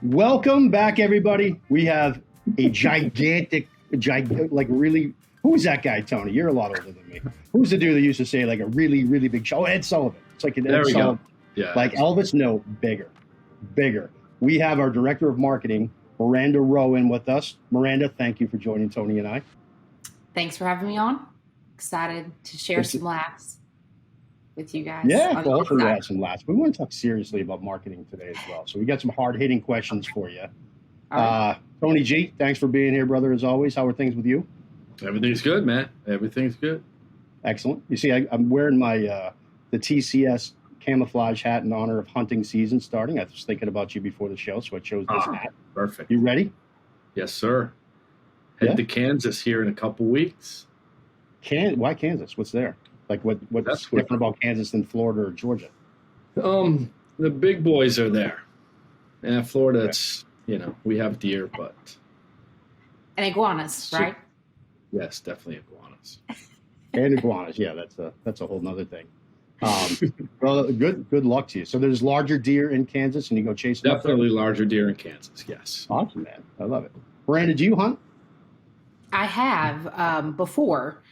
Welcome back, everybody. We have a like really, who's that guy, Tony? You're a lot older than me. Who's the dude that used to say like a really, really big show? Oh, Ed Sullivan. It's like an There Ed we Sullivan. go. Yeah. Like Elvis, no, bigger. We have our director of marketing, Miranda Rowan, with us. Miranda, thank you for joining Tony and I. Thanks for having me on. Excited to share some laughs with you guys. Yeah, well, hopefully we'll have some laughs. We want to talk seriously about marketing today as well. So we got some hard-hitting questions for you. Right. Tony G, thanks for being here, brother, as always. How are things with you? Everything's good, man. Everything's good. Excellent. You see, I'm wearing my the TCS camouflage hat in honor of hunting season starting. I was thinking about you before the show, so I chose this hat. Perfect. You ready? Yes, sir. Head to Kansas here in a couple weeks. Why Kansas? What's there? Like what's different about Kansas than Florida or Georgia? The big boys are there. And Florida, it's, we have deer, but. And iguanas, right? Yes, definitely iguanas. And iguanas, yeah, that's a whole nother thing. Well, good luck to you. So there's larger deer in Kansas, and you go chase them. Definitely larger deer in Kansas, yes. Awesome, man. I love it. Miranda, do you hunt? I have before.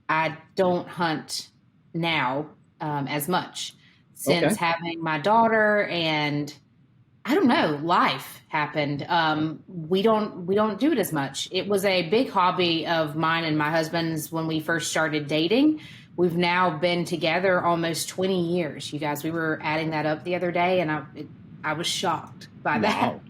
I don't hunt now as much since having my daughter, and I don't know, life happened. We don't do it as much. It was a big hobby of mine and my husband's when we first started dating. We've now been together almost 20 years. You guys, we were adding that up the other day, and I was shocked by that.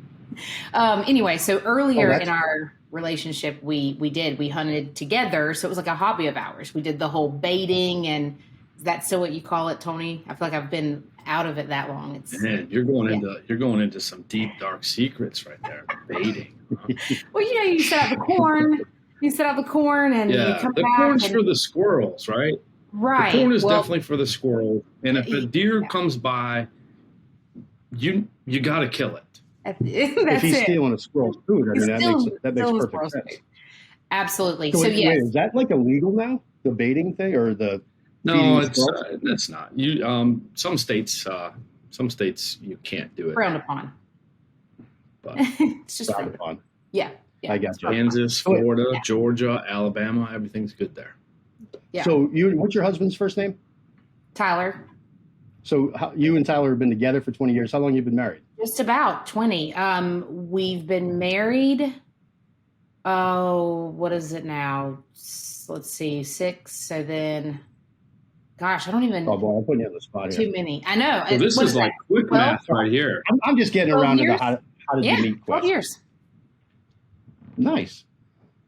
Wow. Anyway, so earlier in our relationship, we hunted together. So it was like a hobby of ours. We did the whole baiting, and is that still what you call it, Tony? I feel like I've been out of it that long. Man, you're going into some deep, dark secrets right there. Baiting. Huh? Well, you set out the corn. You set out the corn, and you come the back. Corn's for the squirrels, right? Right. The corn is definitely for the squirrel. And if a deer comes by, you got to kill it. If he's stealing a squirrel's food, I mean, that makes perfect sense. Absolutely. So yes. Wait, is that like illegal now? The baiting thing or the? No, it's not. You some states you can't do it. Frowned upon. But it's just frowned upon. Yeah. I got you. Kansas, Florida, Georgia, Alabama, everything's good there. Yeah. So what's your husband's first name? Tyler. So you and Tyler have been together for 20 years. How long have you been married? Just about 20. We've been married. Oh, what is it now? Let's see, 6. So then, gosh, I don't even. Oh boy, I'm putting you on the spot here. Too many. I know. Well, this is like quick math right here. I'm just getting around to the how did you meet question. 12 years. Nice.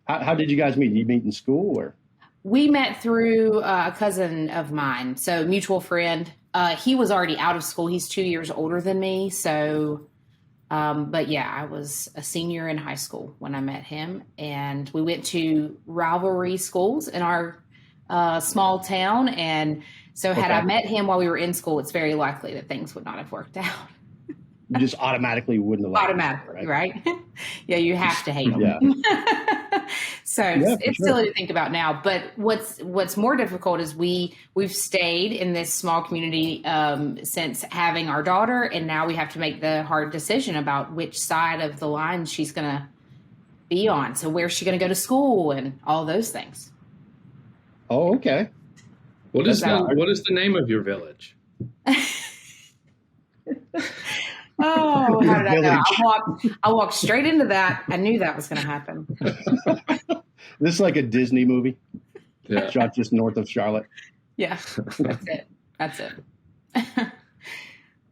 How did you guys meet? Did you meet in school or? We met through a cousin of mine, so mutual friend. He was already out of school. He's 2 years older than me. So, but yeah, I was a senior in high school when I met him, and we went to rivalry schools in our small town. And so had I met him while we were in school, it's very likely that things would not have worked out. You just automatically wouldn't have. Automatically, right? Yeah, you have to hate them. Yeah. So it's silly to think about now. But what's more difficult is we've stayed in this small community since having our daughter, and now we have to make the hard decision about which side of the line she's going to be on. So where's she going to go to school and all those things. Oh, okay. What is the name of your village? Oh, how did I know? I walked straight into that. I knew that was going to happen. This is like a Disney movie. Yeah. Shot just north of Charlotte. Yeah, that's it.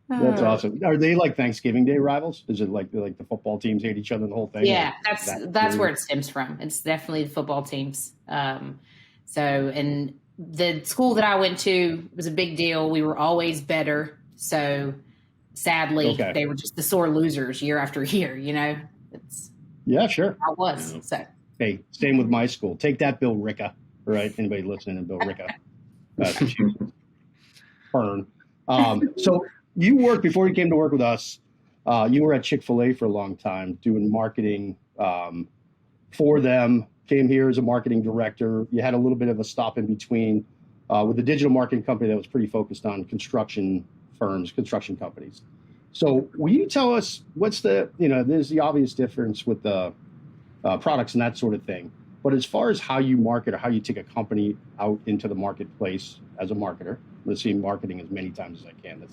That's awesome. Are they like Thanksgiving Day rivals? Is it like the football teams hate each other and the whole thing? Yeah, that's where it stems from. It's definitely the football teams. And the school that I went to was a big deal. We were always better. So sadly, they were just the sore losers year after year, Yeah, sure. I was. So hey, same with my school. Take that, Bill Ricca. Right? Anybody listening to Bill Ricca? Burn. So you worked before you came to work with us. You were at Chick-fil-A for a long time doing marketing for them. Came here as a marketing director. You had a little bit of a stop in between with a digital marketing company that was pretty focused on construction firms, construction companies. So will you tell us what's there's the obvious difference with the products and that sort of thing. But as far as how you market or how you take a company out into the marketplace as a marketer, I'm going to say marketing as many times as I can.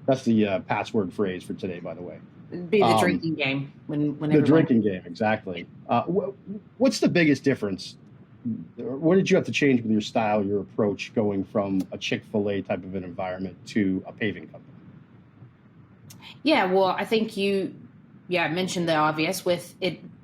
That's the password phrase for today, by the way. It'd be the drinking game the drinking game, exactly. What's the biggest difference? What did you have to change with your style, your approach, going from a Chick-fil-A type of an environment to a paving company? Yeah, well, I think you mentioned the obvious with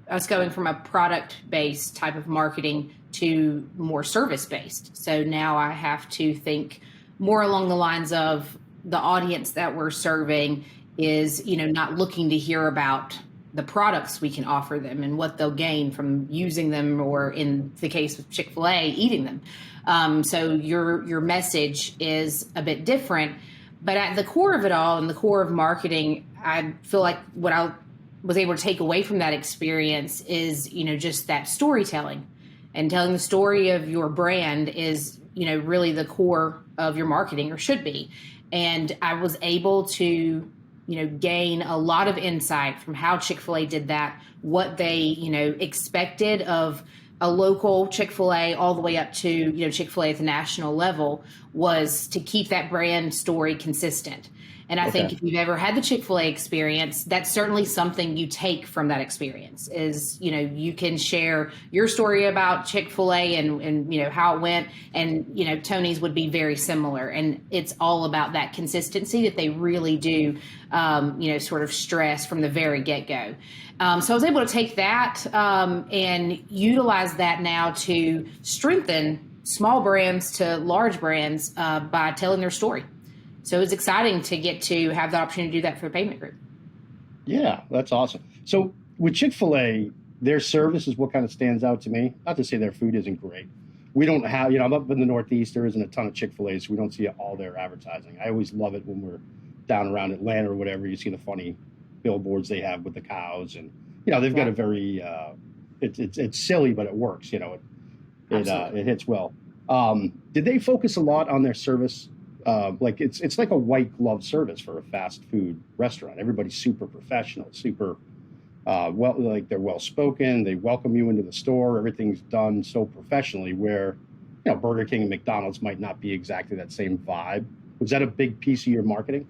us going from a product-based type of marketing to more service-based. So now I have to think more along the lines of the audience that we're serving is, not looking to hear about the products we can offer them and what they'll gain from using them, or in the case of Chick-fil-A, eating them. So your message is a bit different. But at the core of it all, and the core of marketing, I feel like what I was able to take away from that experience is, just that storytelling, and telling the story of your brand is, really the core of your marketing, or should be. And I was able to, gain a lot of insight from how Chick-fil-A did that, what they, expected of a local Chick-fil-A all the way up to, Chick-fil-A at the national level, was to keep that brand story consistent. And I think if you've ever had the Chick-fil-A experience, that's certainly something you take from that experience is, you can share your story about Chick-fil-A and how it went. And, Tony's would be very similar. And it's all about that consistency that they really do, sort of stress from the very get-go. So I was able to take that and utilize that now to strengthen small brands to large brands by telling their story. So it was exciting to get to have the opportunity to do that for the Pavement Group. Yeah, that's awesome. So with Chick-fil-A, their service is what kind of stands out to me. Not to say their food isn't great. We don't have, I'm up in the Northeast. There isn't a ton of Chick-fil-A, so we don't see all their advertising. I always love it when we're down around Atlanta or whatever. You see the funny billboards they have with the cows, and they've got a very it's silly, but it works. It hits well. Did they focus a lot on their service? Like it's like a white glove service for a fast food restaurant. Everybody's super professional, super like they're well spoken. They welcome you into the store. Everything's done so professionally. Where Burger King and McDonald's might not be exactly that same vibe. Was that a big piece of your marketing?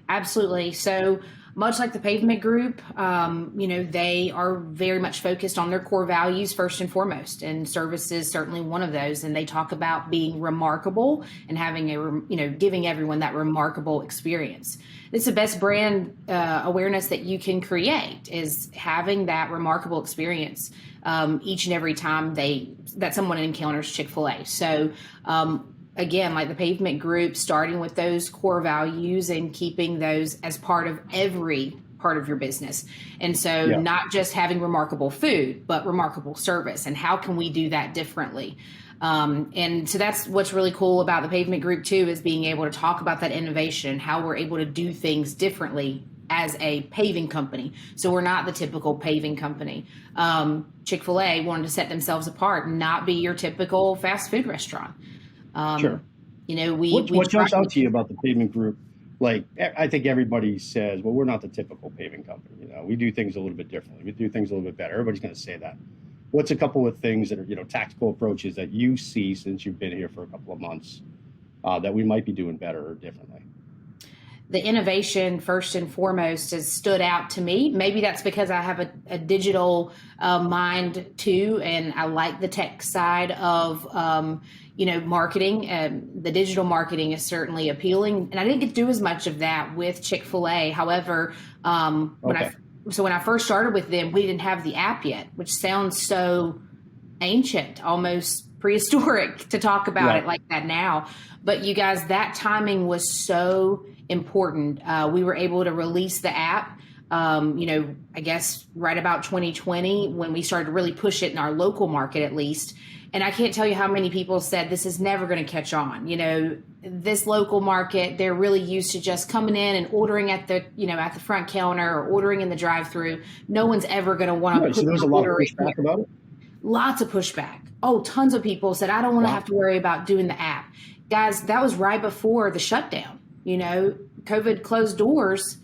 Absolutely. So much like the Pavement Group, they are very much focused on their core values first and foremost, and service is certainly one of those. And they talk about being remarkable and having giving everyone that remarkable experience. It's the best brand awareness that you can create, is having that remarkable experience each and every time that someone encounters Chick-fil-A. So again, like the Pavement Group, starting with those core values and keeping those as part of every part of your business. And so not just having remarkable food, but remarkable service. And how can we do that differently? And so that's what's really cool about the Pavement Group too, is being able to talk about that innovation, how we're able to do things differently as a paving company. So we're not the typical paving company. Chick-fil-A wanted to set themselves apart and not be your typical fast food restaurant. Sure. What jumps out to you about the Pavement Group? Like, I think everybody says, well, we're not the typical paving company. We do things a little bit differently. We do things a little bit better. Everybody's going to say that. What's a couple of things that are, tactical approaches that you see since you've been here for a couple of months that we might be doing better or differently? The innovation, first and foremost, has stood out to me. Maybe that's because I have a digital mind too, and I like the tech side of marketing. The digital marketing is certainly appealing, and I didn't get to do as much of that with Chick-fil-A. However, when I first started with them, we didn't have the app yet, which sounds so ancient, almost prehistoric to talk about it like that now. But you guys, that timing was so important. We were able to release the app, I guess right about 2020, when we started to really push it in our local market, at least. And I can't tell you how many people said this is never going to catch on. This local market, they're really used to just coming in and ordering at the front counter or ordering in the drive-through. No one's ever going to want to. So there was a lot of pushback about it? Lots of pushback. Oh, tons of people said, I don't want to have to worry about doing the app. Guys, that was right before the shutdown. COVID closed doors,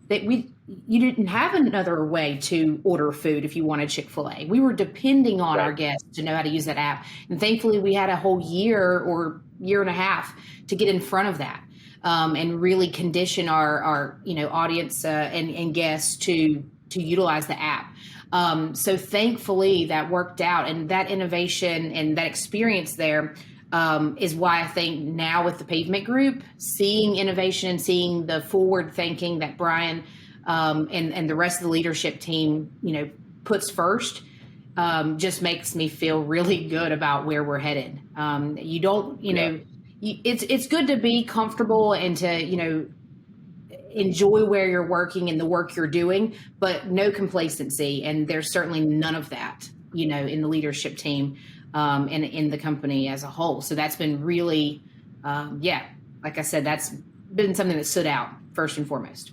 that you didn't have another way to order food if you wanted Chick-fil-A. We were depending on our guests to know how to use that app. And thankfully we had a whole year or year and a half to get in front of that, and really condition our audience and guests to utilize the app. So thankfully that worked out, and that innovation and that experience there is why I think now with the Pavement Group, seeing innovation and seeing the forward thinking that Brian and the rest of the leadership team, puts first, just makes me feel really good about where we're headed. It's good to be comfortable and to, enjoy where you're working and the work you're doing, but no complacency. And there's certainly none of that, in the leadership team and in the company as a whole. So that's been really, like I said, that's been something that stood out first and foremost.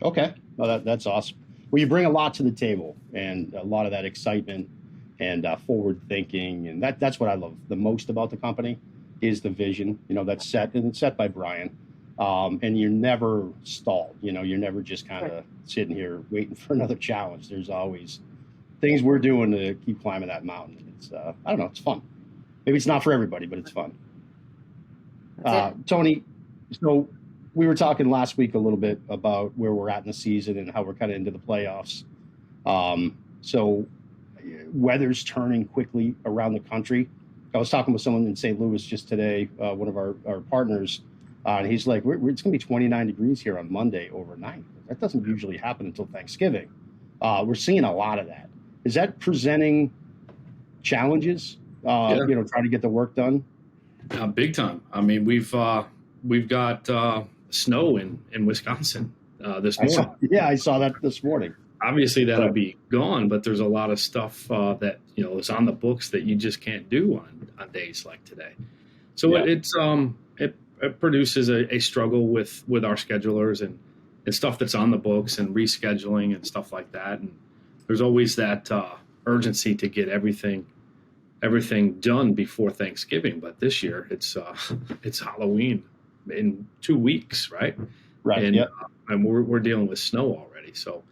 Okay. Well, that's awesome. Well, you bring a lot to the table, and a lot of that excitement and forward thinking. And that's what I love the most about the company is the vision, that's set, and it's set by Brian. And you're never stalled, you're never just kind of sitting here waiting for another challenge. There's always things we're doing to keep climbing that mountain. It's, I don't know, it's fun. Maybe it's not for everybody, but it's fun. Tony, so we were talking last week a little bit about where we're at in the season and how we're kind of into the playoffs. So weather's turning quickly around the country. I was talking with someone in St. Louis just today, one of our partners, and he's like, it's going to be 29 degrees here on Monday overnight. That doesn't usually happen until Thanksgiving. We're seeing a lot of that. Is that presenting challenges, trying to get the work done? Big time. I mean, we've got snow in Wisconsin this morning. I saw that this morning. Obviously, that'll be gone, but there's a lot of stuff that is on the books that you just can't do on days like today. So it produces a struggle with our schedulers and stuff that's on the books and rescheduling and stuff like that. And there's always that urgency to get everything done before Thanksgiving. But this year it's Halloween in 2 weeks, right? Right. And we're dealing with snow already. So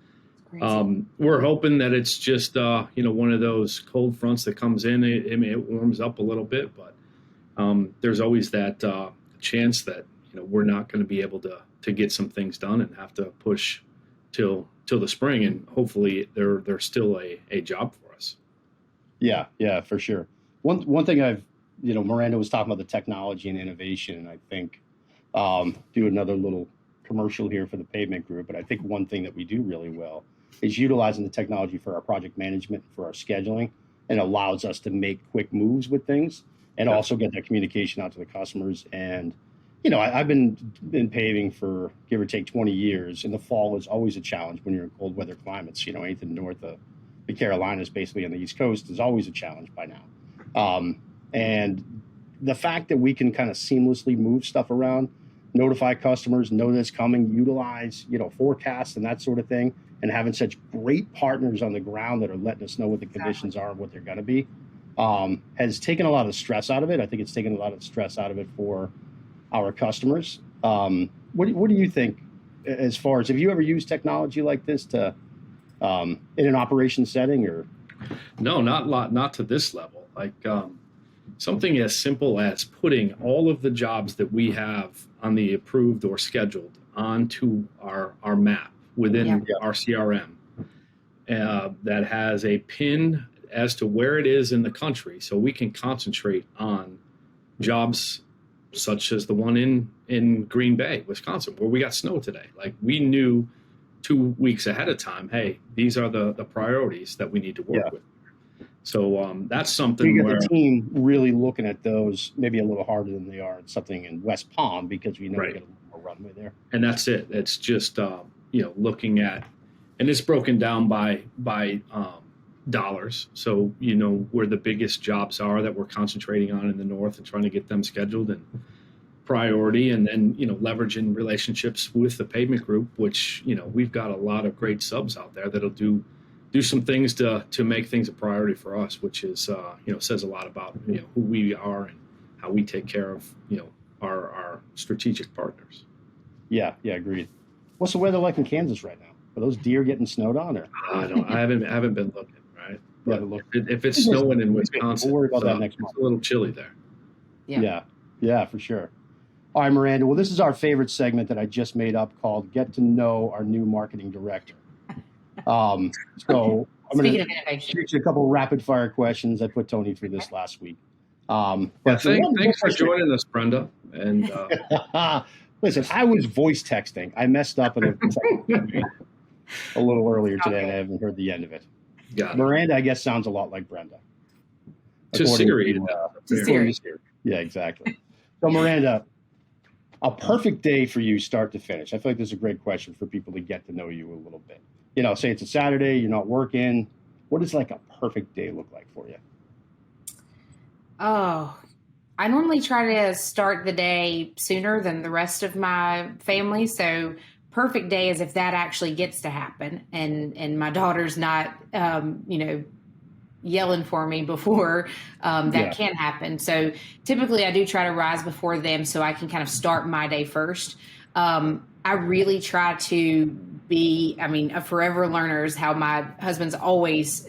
we're hoping that it's just one of those cold fronts that comes in. It warms up a little bit, but there's always that chance that we're not going to be able to get some things done and have to push till the spring, and hopefully there's still a job for us. Yeah, for sure. One thing Miranda was talking about the technology and innovation, and I think do another little commercial here for the Pavement Group, but I think one thing that we do really well is utilizing the technology for our project management, for our scheduling, and allows us to make quick moves with things and also get that communication out to the customers. And, I've been in paving for give or take 20 years, and the fall is always a challenge when you're in cold weather climates. Anything north of the Carolinas, basically on the East Coast, is always a challenge by now. And the fact that we can kind of seamlessly move stuff around, notify customers, know that's coming, utilize, forecasts and that sort of thing, and having such great partners on the ground that are letting us know what the conditions are and what they're going to be, has taken a lot of stress out of it. I think it's taken a lot of stress out of it for our customers. What do you think as far as, have you ever used technology like this to in an operation setting? Or no, not to this level. Like something as simple as putting all of the jobs that we have on the approved or scheduled onto our map within our CRM that has a pin as to where it is in the country, so we can concentrate on jobs such as the one in Green Bay, Wisconsin, where we got snow today. Like, we knew 2 weeks ahead of time, hey, these are the priorities that we need to work with. So that's something you get where the team really looking at those maybe a little harder than they are at something in West Palm, because we know we get a little more runway there. And that's it. It's just looking at, and it's broken down by dollars. So where the biggest jobs are that we're concentrating on in the north and trying to get them scheduled and priority, and then leveraging relationships with the Pavement Group, which we've got a lot of great subs out there that'll do some things to make things a priority for us, which is says a lot about who we are and how we take care of our strategic partners. Yeah, agreed. What's the weather like in Kansas right now? Are those deer getting snowed on, or I haven't been looking, right? But look? if it's snowing in Wisconsin, We'll worry about that next month. It's a little chilly there. Yeah, for sure. All right, Miranda. Well, this is our favorite segment that I just made up called "Get to Know Our New Marketing Director." So I'm going to shoot you a couple rapid fire questions. I put Tony through this last week. Thanks for joining us, Brenda. And listen, I was voice texting. I messed up a little earlier today, and I haven't heard the end of it. Miranda, I guess, sounds a lot like Brenda. To Siri. Yeah, exactly. So, Miranda, a perfect day for you, start to finish. I feel like this is a great question for people to get to know you a little bit. Say it's a Saturday, you're not working. What does like a perfect day look like for you? Oh, I normally try to start the day sooner than the rest of my family. So perfect day is if that actually gets to happen and my daughter's not, yelling for me before that can happen. So typically I do try to rise before them so I can kind of start my day first. I really try to be, a forever learner is how my husband's always,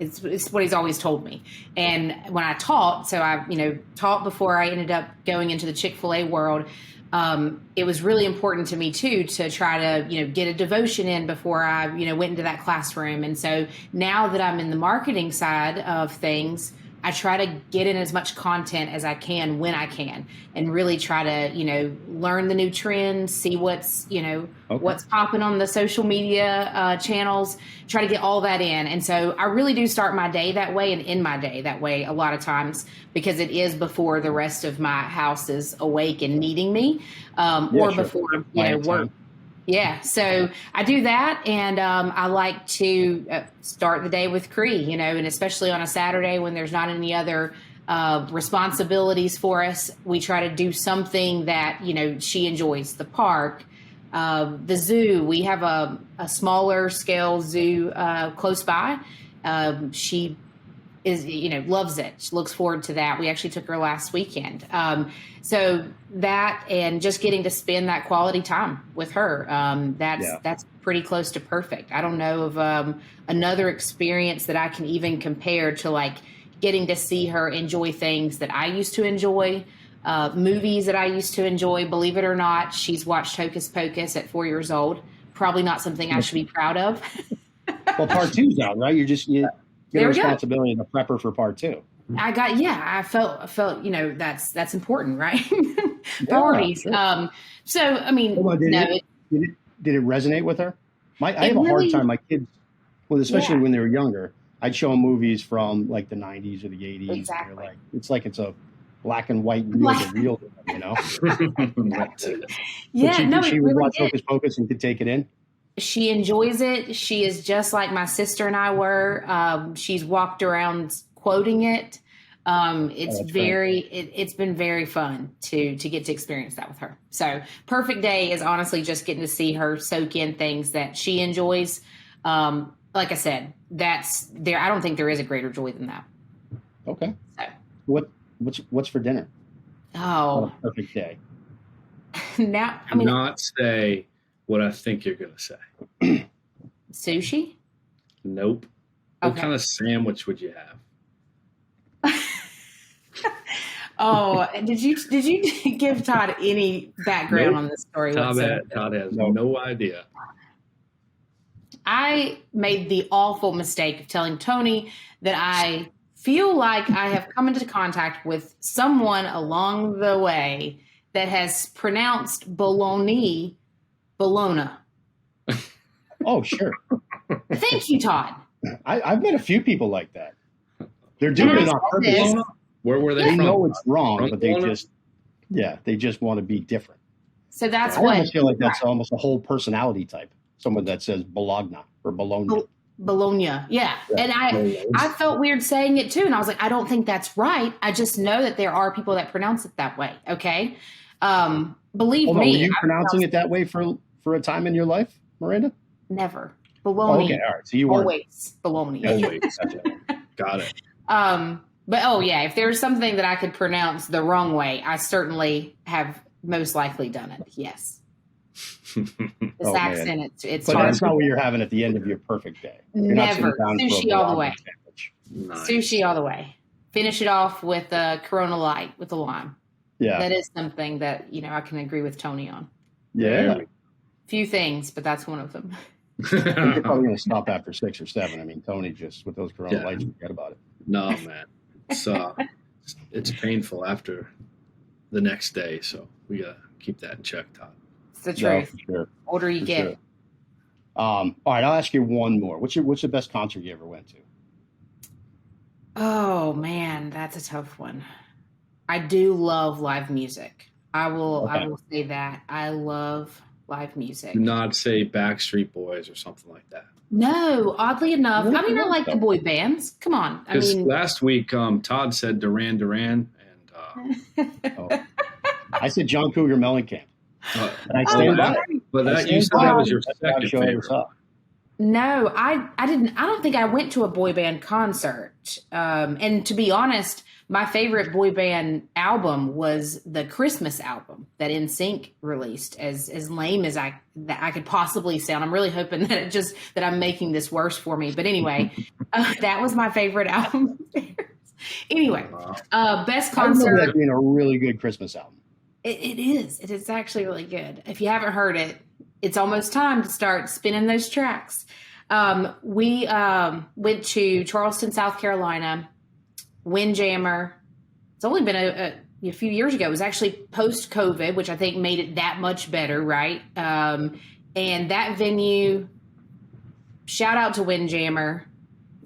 it's what he's always told me. And when I taught, so I, taught before I ended up going into the Chick-fil-A world, it was really important to me too, to try to, get a devotion in before I, went into that classroom. And so now that I'm in the marketing side of things, I try to get in as much content as I can when I can and really try to, learn the new trends, see what's, what's popping on the social media channels, try to get all that in. And so I really do start my day that way and end my day that way a lot of times because it is before the rest of my house is awake and needing me before, work. Yeah, so I do that, and I like to start the day with Cree, and especially on a Saturday when there's not any other responsibilities for us, we try to do something that, she enjoys. The park, the zoo. We have a smaller scale zoo close by. She is, loves it. She looks forward to that. We actually took her last weekend. So that and just getting to spend that quality time with her, that's pretty close to perfect. I don't know of another experience that I can even compare to like getting to see her enjoy things that I used to enjoy, movies that I used to enjoy. Believe it or not, she's watched Hocus Pocus at 4 years old. Probably not something I should be proud of. Well, part 2's out, right? You get a responsibility to prep her for part 2. I felt, that's important, right? Priorities. Sure. Did it resonate with her? I have a hard time. My kids, especially when they were younger, I'd show them movies from like the 90s or the 80s. Exactly. And it's a black and white reel to them, She would watch Hocus Pocus and could take it in. She enjoys it. She is just like my sister and I were. She's walked around quoting it. It's been very fun to get to experience that with her. So perfect day is honestly just getting to see her soak in things that she enjoys. Like I said, that's there. I don't think there is a greater joy than that. Okay. So. What's for dinner? Oh, perfect day. Now, not say what I think you're going to say. Sushi? Nope. What kind of sandwich would you have? Oh, did you give Todd any background on this story? Todd has no idea. I made the awful mistake of telling Tony that I feel like I have come into contact with someone along the way that has pronounced bologna. Oh, sure. Thank you, Todd. I've met a few people like that. They're doing it on purpose. Where were they from? They know it's wrong, but they just want to be different. So that's I almost feel like that's almost a whole personality type. Someone that says Bologna or Bologna. Bologna, yeah. And I felt weird saying it too, and I was like, I don't think that's right. I just know that there are people that pronounce it that way. Okay, believe me. Were you pronouncing it that way for a time in your life, Miranda? Never. Bologna. Okay, all right. So you weren't. Always bologna. Always. Got it. But if there's something that I could pronounce the wrong way, I certainly have most likely done it. Yes. The Oh, Sac man. Senate, it's But hard. that's not what you're having at the end of your perfect day. You're not sitting Never. down for a Sushi all the way. bologna sandwich. Nice. Sushi all the way. Finish it off with a Corona Light with a lime. Yeah. That is something that, I can agree with Tony on. Yeah. Few things, but that's one of them. You're probably going to stop after 6 or 7. I mean, Tony just with those Corona lights, forget about it. No, man, it's painful after the next day, so we gotta keep that in check, Todd. It's the truth. No, sure. Older you get. Sure. All right, I'll ask you one more. What's the best concert you ever went to? Oh man, that's a tough one. I do love live music. I will say that. I love live music. Do not say Backstreet Boys or something like that. No, oddly enough. I mean, I like the boy bands. Come on. Because last week, Todd said Duran Duran, and I said John Cougar Mellencamp. And I stand by it. But you said that was your second favorite. No, I didn't. I don't think I went to a boy band concert. And to be honest, my favorite boy band album was the Christmas album that NSYNC released. As lame as I could possibly sound, I'm really hoping that that I'm making this worse for me. But anyway, that was my favorite album. Anyway, best concert. I remember that being a really good Christmas album. It is. It is actually really good. If you haven't heard it, it's almost time to start spinning those tracks. We went to Charleston, South Carolina, Windjammer. It's only been a few years ago. It was actually post-COVID, which I think made it that much better, right? And that venue, shout out to Windjammer.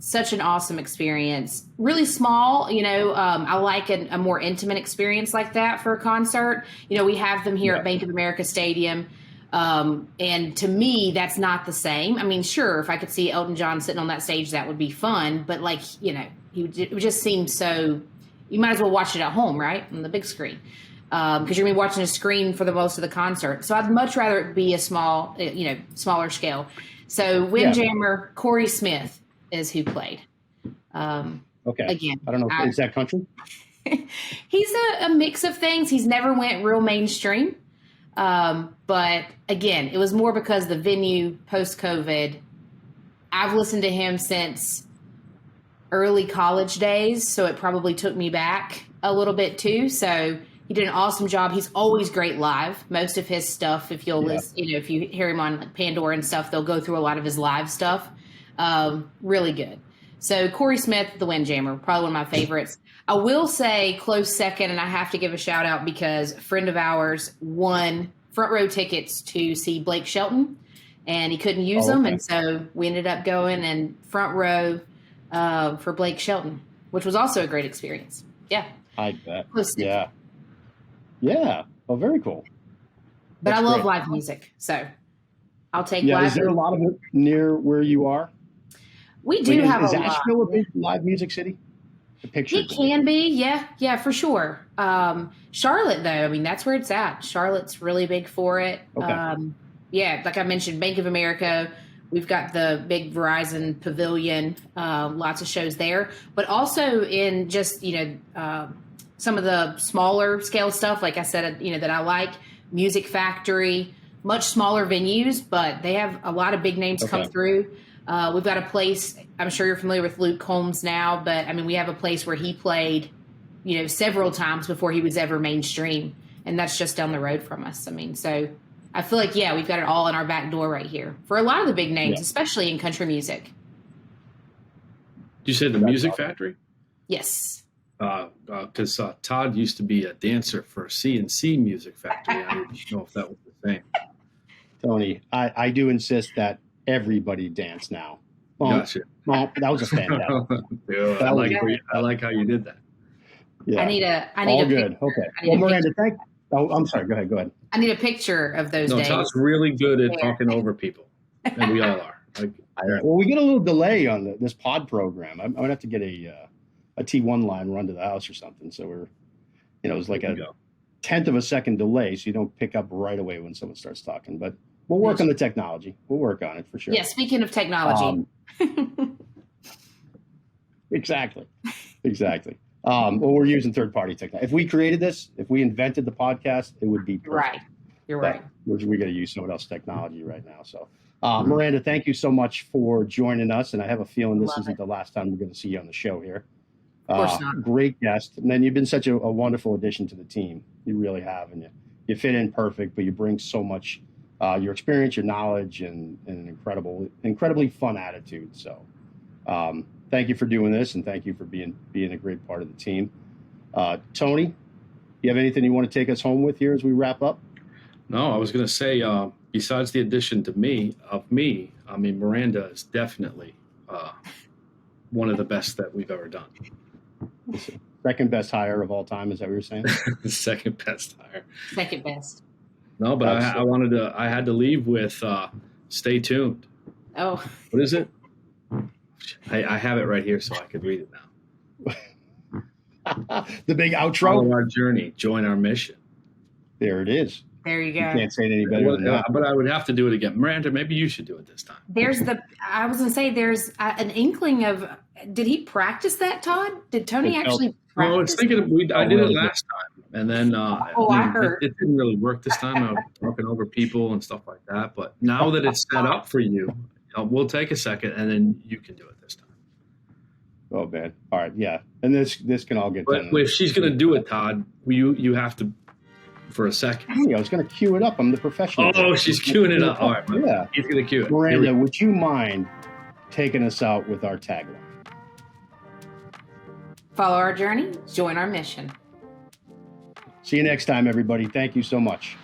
Such an awesome experience. Really small, I like a more intimate experience like that for a concert. We have them here at Bank of America Stadium. And to me, that's not the same. I mean, sure, if I could see Elton John sitting on that stage, that would be fun. But it would just seem so, you might as well watch it at home, right? On the big screen. Because you're going to be watching a screen for the most of the concert. So I'd much rather it be a smaller scale. So Windjammer, Corey Smith is who played. Okay. Again, I don't know. Is that country? He's a mix of things. He's never went real mainstream. But again, it was more because the venue post-COVID, I've listened to him since early college days. So it probably took me back a little bit too. So he did an awesome job. He's always great live. Most of his stuff, if you'll listen, if you hear him on Pandora and stuff, they'll go through a lot of his live stuff. Really good. So Corey Smith, the Windjammer, probably one of my favorites. I will say close second, and I have to give a shout out because a friend of ours won front row tickets to see Blake Shelton, and he couldn't use them, and so we ended up going in front row for Blake Shelton, which was also a great experience. Yeah, I bet. Yeah. Oh, very cool. But I love live music, so I'll take live. Is there a lot of it near where you are? We do have a lot. Is Asheville a big live music city? It can be, yeah, for sure. Charlotte, though, I mean, that's where it's at. Charlotte's really big for it. Okay. Like I mentioned, Bank of America, we've got the big Verizon Pavilion, lots of shows there. But also in just, some of the smaller scale stuff, like I said, that I like, Music Factory, much smaller venues, but they have a lot of big names come through. We've got a place, I'm sure you're familiar with Luke Combs now, but I mean, we have a place where he played, several times before he was ever mainstream. And that's just down the road from us. I mean, so I feel like, we've got it all in our back door right here for a lot of the big names, especially in country music. You said the Music Factory? Yes. Because Todd used to be a dancer for C&C Music Factory. I didn't know if that was the same. Tony, I do insist that everybody dance now. Gotcha. That was a fantastic. I like how you did that. Yeah. I need a all good. Okay. Well, Miranda, I'm sorry. Go ahead. I need a picture of those days. Todd's really good at talking over people, and we all are. Well, we get a little delay on this pod program. I'm gonna have to get a T1 line run to the house or something. So we're, it was like a tenth of a second delay, so you don't pick up right away when someone starts talking. But we'll work on the technology. We'll work on it for sure. Yeah. Speaking of technology. Exactly. Well, we're using third-party technology. If we created this, if we invented the podcast, it would be perfect. Right. You're right. We're going to use someone else's technology right now. So, Miranda, thank you so much for joining us. And I have a feeling this isn't the last time we're going to see you on the show here. Of course not. Great guest. And then you've been such a wonderful addition to the team. You really have. And you fit in perfect, but you bring so much, your experience, your knowledge, and an incredibly fun attitude. So thank you for doing this, and thank you for being a great part of the team. Tony, you have anything you want to take us home with here as we wrap up? No, I was going to say, besides the addition to me, I mean, Miranda is definitely one of the best that we've ever done. Second best hire of all time, is that what you're saying? Second best hire. Second best. No, but I had to leave with stay tuned. Oh. What is it? I have it right here so I could read it now. The big outro. Follow our journey, join our mission. There it is. There you go. You can't say it any better than that. But I would have to do it again. Miranda, maybe you should do it this time. I was going to say, there's an inkling of, did he practice that, Todd? Did Tony actually practice? I was thinking I did it last time. And then I heard. It didn't really work this time. I was talking over people and stuff like that. But now that it's set up for you, we'll take a second and then you can do it this time. Oh, man. All right. Yeah. And this can all get done. But if she's going to do it, Todd, you have to, for a second. I was going to cue it up. I'm the professional. Oh, she's queuing it up. All right. Yeah. He's going to cue it. Miranda, would you mind taking us out with our tagline? Follow our journey, join our mission. See you next time, everybody. Thank you so much.